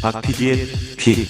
박PD의 픽.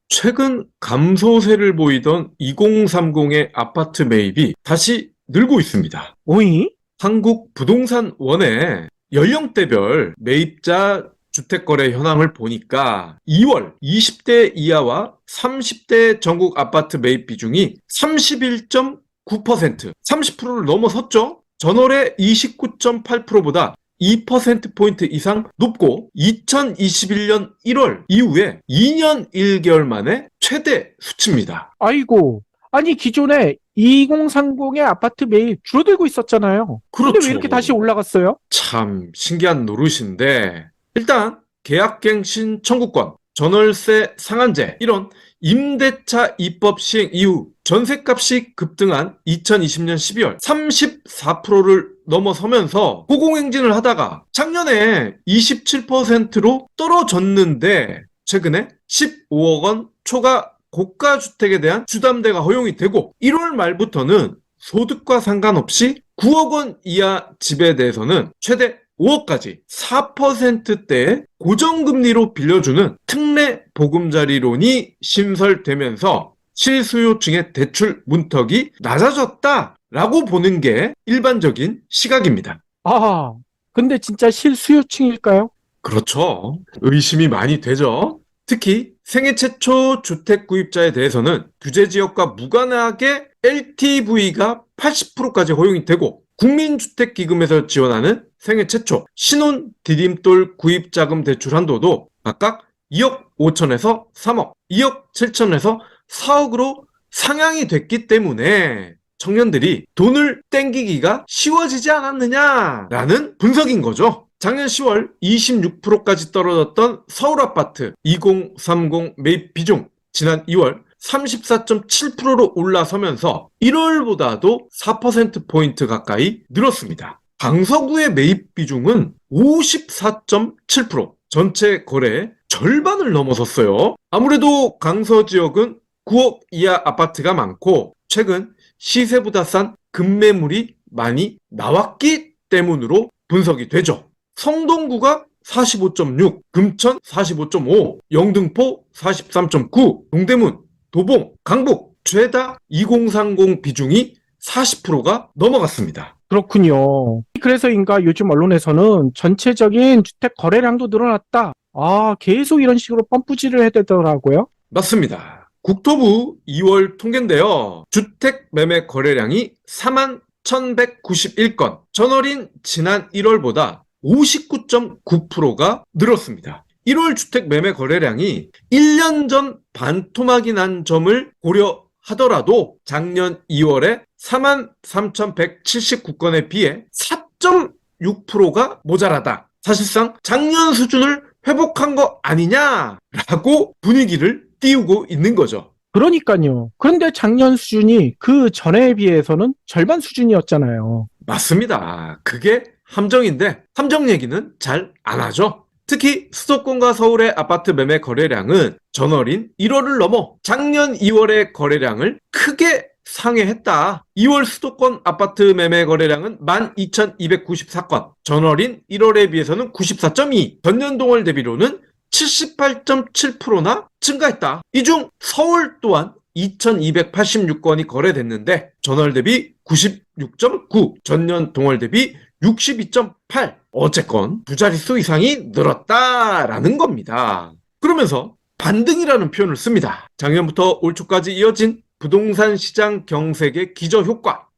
최근 감소세를 보이던 2030의 아파트 매입이 다시 늘고 있습니다. 오이? 한국부동산원의 연령대별 매입자 주택거래 현황을 보니까 2월 20대 이하와 30대 전국 아파트 매입 비중이 31.9%, 30%를 넘어섰죠? 전월의 29.8%보다 2%포인트 이상 높고 2021년 1월 이후에 2년 1개월 만에 최대 수치입니다. 아이고. 아니, 기존에 2030의 아파트 매입 줄어들고 있었잖아요. 근데 그렇죠. 왜 이렇게 다시 올라갔어요? 참 신기한 노릇인데, 일단 계약갱신 청구권, 전월세 상한제, 이런 임대차 입법 시행 이후 전셋값이 급등한 2020년 12월 34%를 넘어서면서 고공행진을 하다가 작년에 27%로 떨어졌는데, 최근에 15억 원 초과 고가주택에 대한 주담대가 허용이 되고 1월 말부터는 소득과 상관없이 9억 원 이하 집에 대해서는 최대 5억까지 4%대의 고정금리로 빌려주는 특례 보금자리론이 신설되면서 실수요층의 대출 문턱이 낮아졌다라고 보는 게 일반적인 시각입니다. 아, 근데 진짜 실수요층일까요? 그렇죠. 의심이 많이 되죠. 특히 생애 최초 주택 구입자에 대해서는 규제 지역과 무관하게 LTV가 80%까지 허용이 되고, 국민주택기금에서 지원하는 생애 최초 신혼 디딤돌 구입자금 대출 한도도 각각 2억 5천에서 3억, 2억 7천에서 4억으로 상향이 됐기 때문에 청년들이 돈을 땡기기가 쉬워지지 않았느냐라는 분석인 거죠. 작년 10월 26%까지 떨어졌던 서울 아파트 2030 매입 비중, 지난 2월 34.7%로 올라서면서 1월보다도 4%포인트 가까이 늘었습니다. 강서구의 매입 비중은 54.7%, 전체 거래의 절반을 넘어섰어요. 아무래도 강서 지역은 9억 이하 아파트가 많고 최근 시세보다 싼 급매물이 많이 나왔기 때문으로 분석이 되죠. 성동구가 45.6, 금천 45.5, 영등포 43.9, 동대문, 도봉, 강북 죄다 2030 비중이 40%가 넘어갔습니다. 그렇군요. 그래서인가 요즘 언론에서는 전체적인 주택 거래량도 늘어났다. 아, 계속 이런 식으로 펌프질을 해대더라고요. 맞습니다. 국토부 2월 통계인데요. 주택 매매 거래량이 41,191건, 전월인 지난 1월보다 59.9%가 늘었습니다. 1월 주택 매매 거래량이 1년 전 반토막이 난 점을 고려하더라도 작년 2월에 43,179건에 비해 4.6%가 모자라다. 사실상 작년 수준을 회복한 거 아니냐라고 분위기를 띄우고 있는 거죠. 그러니까요. 그런데 작년 수준이 그 전에 비해서는 절반 수준이었잖아요. 맞습니다. 그게 함정인데 함정 얘기는 잘 안 하죠. 특히 수도권과 서울의 아파트 매매 거래량은 전월인 1월을 넘어 작년 2월의 거래량을 크게 상회했다. 2월 수도권 아파트 매매 거래량은 12,294건, 전월인 1월에 비해서는 94.2, 전년 동월 대비로는 78.7%나 증가했다. 이 중 서울 또한 2,286건이 거래됐는데 전월 대비 96.9, 전년 동월 대비 62.8, 어쨌건 두 자릿수 이상이 늘었다라는 겁니다. 그러면서 반등이라는 표현을 씁니다. 작년부터 올 초까지 이어진 부동산 시장 경색의 기저효과,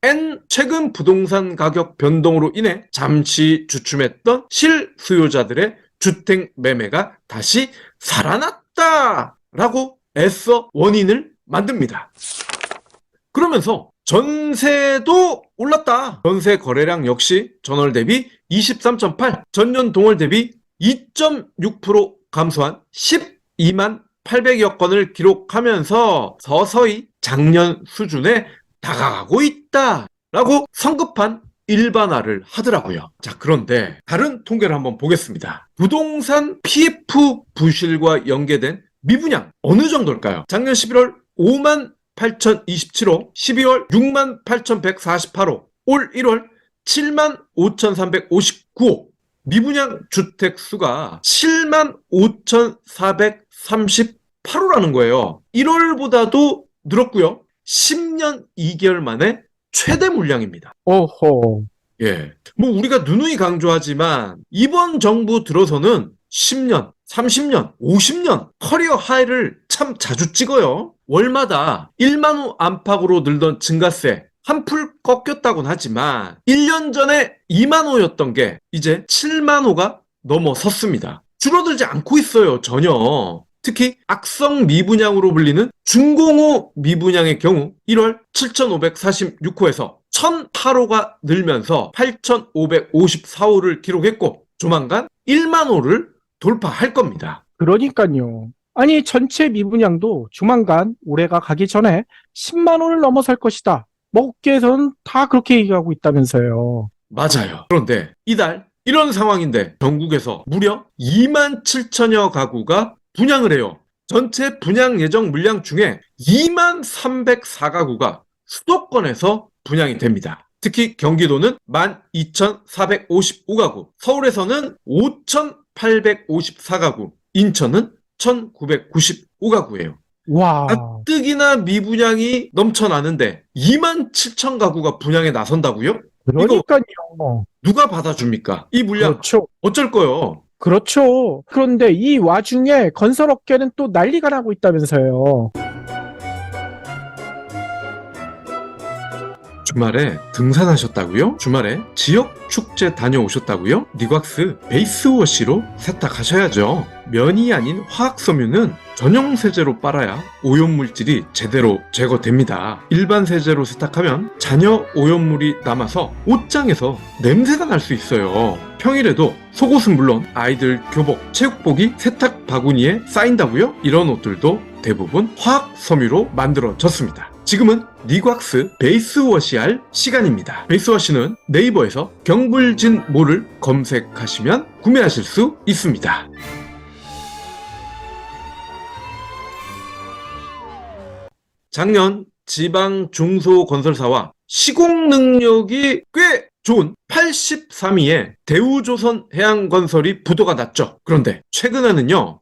최근 부동산 가격 변동으로 인해 잠시 주춤했던 실수요자들의 주택 매매가 다시 살아났다라고 애써 원인을 만듭니다. 그러면서 전세도 올랐다. 전세 거래량 역시 전월 대비 23.8, 전년 동월 대비 2.6% 감소한 12만 800여 건을 기록하면서 서서히 작년 수준에 다가가고 있다라고 성급한 일반화를 하더라고요. 자, 그런데 다른 통계를 한번 보겠습니다. 부동산 PF 부실과 연계된 미분양 어느 정도일까요? 작년 11월 5만 8,027호, 12월 6만 8,148호, 올 1월 7만 5,359호. 미분양 주택 수가 75,438호라는 거예요. 1월보다도 늘었고요. 10년 2개월 만에 최대 물량입니다. 오호. 예. 뭐 우리가 누누이 강조하지만 이번 정부 들어서는 10년, 30년, 50년 커리어 하이를 참 자주 찍어요. 월마다 1만 호 안팎으로 늘던 증가세 한풀 꺾였다고는 하지만 1년 전에 2만 호였던 게 이제 7만 호가 넘어섰습니다. 줄어들지 않고 있어요, 전혀. 특히 악성 미분양으로 불리는 준공호 미분양의 경우 1월 7,546호에서 1,008호가 늘면서 8,554호를 기록했고 조만간 1만 호를 돌파할 겁니다. 그러니까요. 아니, 전체 미분양도 조만간 올해가 가기 전에 10만 원을 넘어설 것이다. 뭐 업계에서는 다 그렇게 얘기하고 있다면서요. 맞아요. 그런데 이달 이런 상황인데 전국에서 무려 2만 7천여 가구가 분양을 해요. 전체 분양 예정 물량 중에 2만 304가구가 수도권에서 분양이 됩니다. 특히 경기도는 12,455가구, 서울에서는 5,854가구, 인천은 1,995가구예요. 와. 가뜩이나 미분양이 넘쳐나는데 2만 7천 가구가 분양에 나선다고요? 그러니까요. 누가 받아줍니까? 이 물량 그렇죠. 어쩔 거요? 그렇죠. 그런데 이 와중에 건설업계는 또 난리가 나고 있다면서요. 주말에 등산하셨다고요? 주말에 지역 축제 다녀오셨다고요? 니곽스 베이스워시로 세탁하셔야죠. 면이 아닌 화학섬유는 전용 세제로 빨아야 오염물질이 제대로 제거됩니다. 일반 세제로 세탁하면 잔여 오염물이 남아서 옷장에서 냄새가 날 수 있어요. 평일에도 속옷은 물론 아이들 교복, 체육복이 세탁 바구니에 쌓인다고요? 이런 옷들도 대부분 화학섬유로 만들어졌습니다. 지금은 니곽스 베이스워시 할 시간입니다. 베이스워시는 네이버에서 경불진모를 검색하시면 구매하실 수 있습니다. 작년 지방 중소건설사와 시공 능력이 꽤 좋은 83위에 대우조선해양건설이 부도가 났죠. 그런데 최근에는요,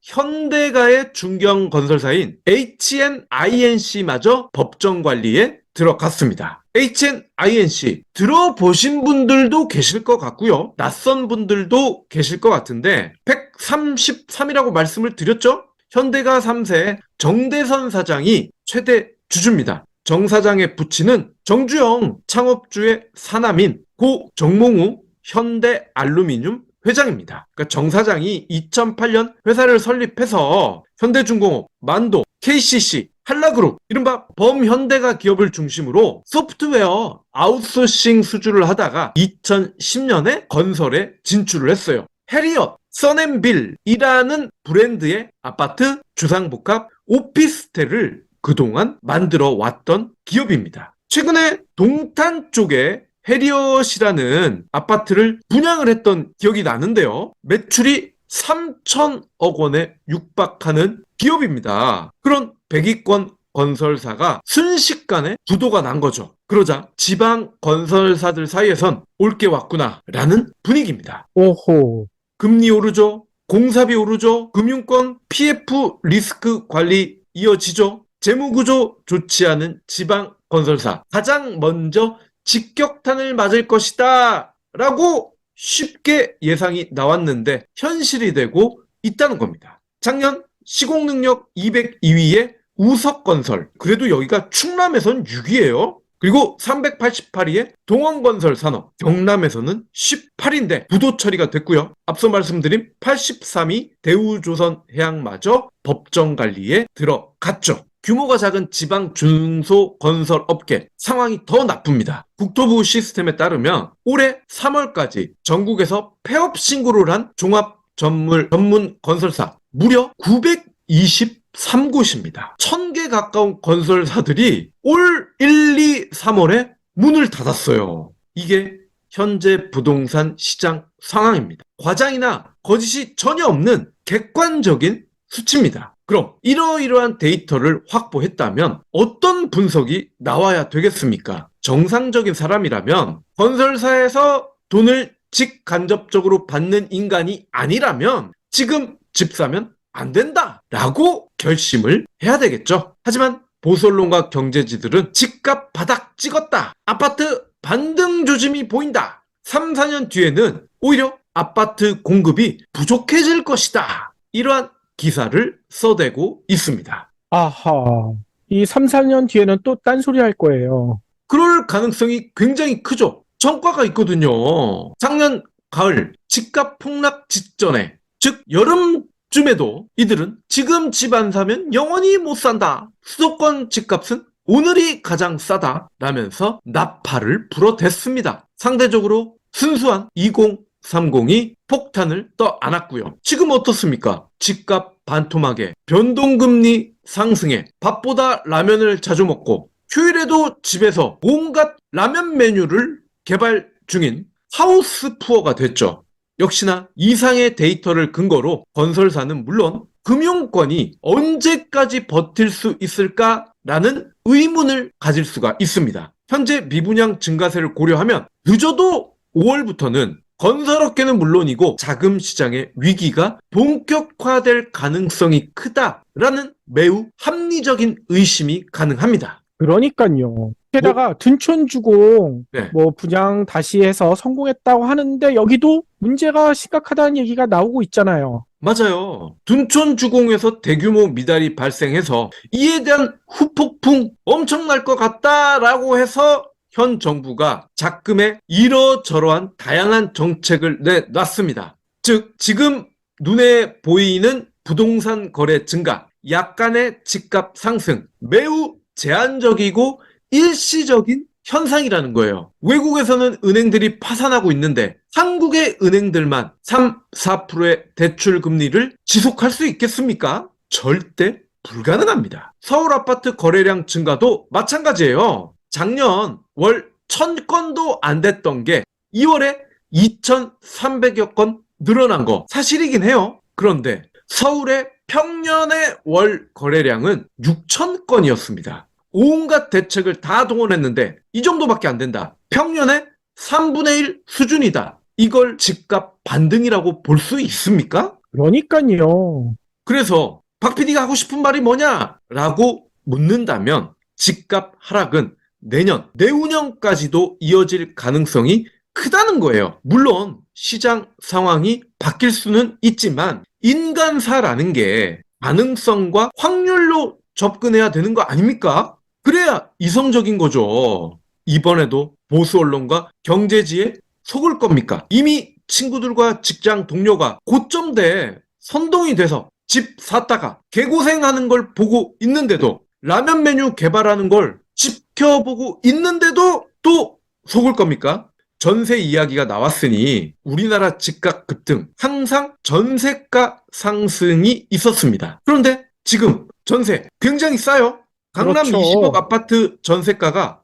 현대가의 중견건설사인 HNINC마저 법정관리에 들어갔습니다. HNINC 들어보신 분들도 계실 것 같고요. 낯선 분들도 계실 것 같은데 133이라고 말씀을 드렸죠? 현대가 3세 정대선 사장이 최대 주주입니다. 정 사장의 부친은 정주영 창업주의 사남인 고 정몽우 현대알루미늄 회장입니다. 그러니까 정 사장이 2008년 회사를 설립해서 현대중공업, 만도, KCC, 한라그룹, 이른바 범현대가 기업을 중심으로 소프트웨어 아웃소싱 수주를 하다가 2010년에 건설에 진출을 했어요. 해리엇, 써앤빌이라는 브랜드의 아파트, 주상복합, 오피스텔을 그동안 만들어 왔던 기업입니다. 최근에 동탄 쪽에 해리엇이라는 아파트를 분양을 했던 기억이 나는데요. 매출이 3천억 원에 육박하는 기업입니다. 그런 100위권 건설사가 순식간에 부도가 난 거죠. 그러자 지방 건설사들 사이에선 올 게 왔구나라는 분위기입니다. 오호. 금리 오르죠. 공사비 오르죠. 금융권 PF 리스크 관리 이어지죠. 재무구조 좋지 않은 지방 건설사. 가장 먼저 직격탄을 맞을 것이다 라고 쉽게 예상이 나왔는데 현실이 되고 있다는 겁니다. 작년 시공능력 202위에 우석건설, 그래도 여기가 충남에선 6위예요. 그리고 388위에 동원건설산업, 경남에서는 18위인데 부도 처리가 됐고요. 앞서 말씀드린 83위 대우조선해양마저 법정관리에 들어갔죠. 규모가 작은 지방 중소건설업계 상황이 더 나쁩니다. 국토부 시스템에 따르면 올해 3월까지 전국에서 폐업 신고를 한 종합 전문 건설사 무려 923곳입니다. 1000개 가까운 건설사들이 올 1, 2, 3월에 문을 닫았어요. 이게 현재 부동산 시장 상황입니다. 과장이나 거짓이 전혀 없는 객관적인 수치입니다. 그럼 이러이러한 데이터를 확보했다면 어떤 분석이 나와야 되겠습니까? 정상적인 사람이라면 건설사에서 돈을 직간접적으로 받는 인간이 아니라면 지금 집 사면 안 된다라고 결심을 해야 되겠죠. 하지만 보수 언론과 경제지들은 집값 바닥 찍었다. 아파트 반등 조짐이 보인다. 3, 4년 뒤에는 오히려 아파트 공급이 부족해질 것이다. 이러한 기사를 써대고 있습니다. 아하. 이 3, 4년 뒤에는 또 딴소리 할 거예요. 그럴 가능성이 굉장히 크죠. 전과가 있거든요. 작년 가을 집값 폭락 직전에, 즉 여름쯤에도 이들은 지금 집 안 사면 영원히 못 산다. 수도권 집값은 오늘이 가장 싸다 라면서 나팔을 불어댔습니다. 상대적으로 순수한 2030이 폭탄을 떠 안았고요. 지금 어떻습니까? 집값 반토막에 변동금리 상승에 밥보다 라면을 자주 먹고 휴일에도 집에서 온갖 라면 메뉴를 개발 중인 하우스푸어가 됐죠. 역시나 이상의 데이터를 근거로 건설사는 물론 금융권이 언제까지 버틸 수 있을까라는 의문을 가질 수가 있습니다. 현재 미분양 증가세를 고려하면 늦어도 5월부터는 건설업계는 물론이고 자금 시장의 위기가 본격화될 가능성이 크다라는 매우 합리적인 의심이 가능합니다. 그러니까요. 게다가 둔촌주공 네. 분양 다시 해서 성공했다고 하는데 여기도 문제가 심각하다는 얘기가 나오고 있잖아요. 맞아요. 둔촌주공에서 대규모 미달이 발생해서 이에 대한 후폭풍 엄청날 것 같다라고 해서 현 정부가 작금에 이러저러한 다양한 정책을 내놨습니다. 즉 지금 눈에 보이는 부동산 거래 증가, 약간의 집값 상승, 매우 제한적이고 일시적인 현상이라는 거예요. 외국에서는 은행들이 파산하고 있는데 한국의 은행들만 3, 4%의 대출 금리를 지속할 수 있겠습니까? 절대 불가능합니다. 서울 아파트 거래량 증가도 마찬가지예요. 작년 월 1000건도 안 됐던 게 2월에 2300여 건 늘어난 거 사실이긴 해요. 그런데 서울의 평년의 월 거래량은 6000건이었습니다. 온갖 대책을 다 동원했는데 이 정도밖에 안 된다. 평년의 3분의 1 수준이다. 이걸 집값 반등이라고 볼 수 있습니까? 그러니까요. 그래서 박 PD가 하고 싶은 말이 뭐냐라고 묻는다면 집값 하락은 내년, 내후년까지도 이어질 가능성이 크다는 거예요. 물론 시장 상황이 바뀔 수는 있지만 인간사라는 게 가능성과 확률로 접근해야 되는 거 아닙니까? 그래야 이성적인 거죠. 이번에도 보수 언론과 경제지에 속을 겁니까? 이미 친구들과 직장 동료가 고점대에 선동이 돼서 집 샀다가 개고생하는 걸 보고 있는데도 라면 메뉴 개발하는 걸 지켜보고 있는데도 또 속을 겁니까? 전세 이야기가 나왔으니 우리나라 집값 급등, 항상 전세가 상승이 있었습니다. 그런데 지금 전세 굉장히 싸요. 강남 그렇죠. 20억 아파트 전세가가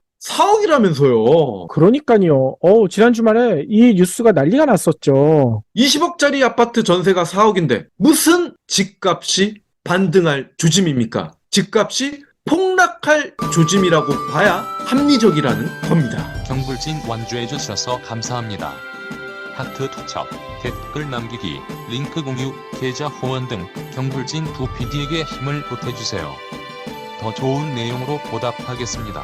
4억이라면서요. 그러니까요. 지난 주말에 이 뉴스가 난리가 났었죠. 20억짜리 아파트 전세가 4억인데 무슨 집값이 반등할 조짐입니까? 집값이 폭락할 조짐이라고 봐야 합리적이라는 겁니다. 경불진 완주해 주셔서 감사합니다. 하트 투척, 댓글 남기기, 링크 공유, 계좌 후원 등 경불진 두 PD에게 힘을 보태주세요. 더 좋은 내용으로 보답하겠습니다.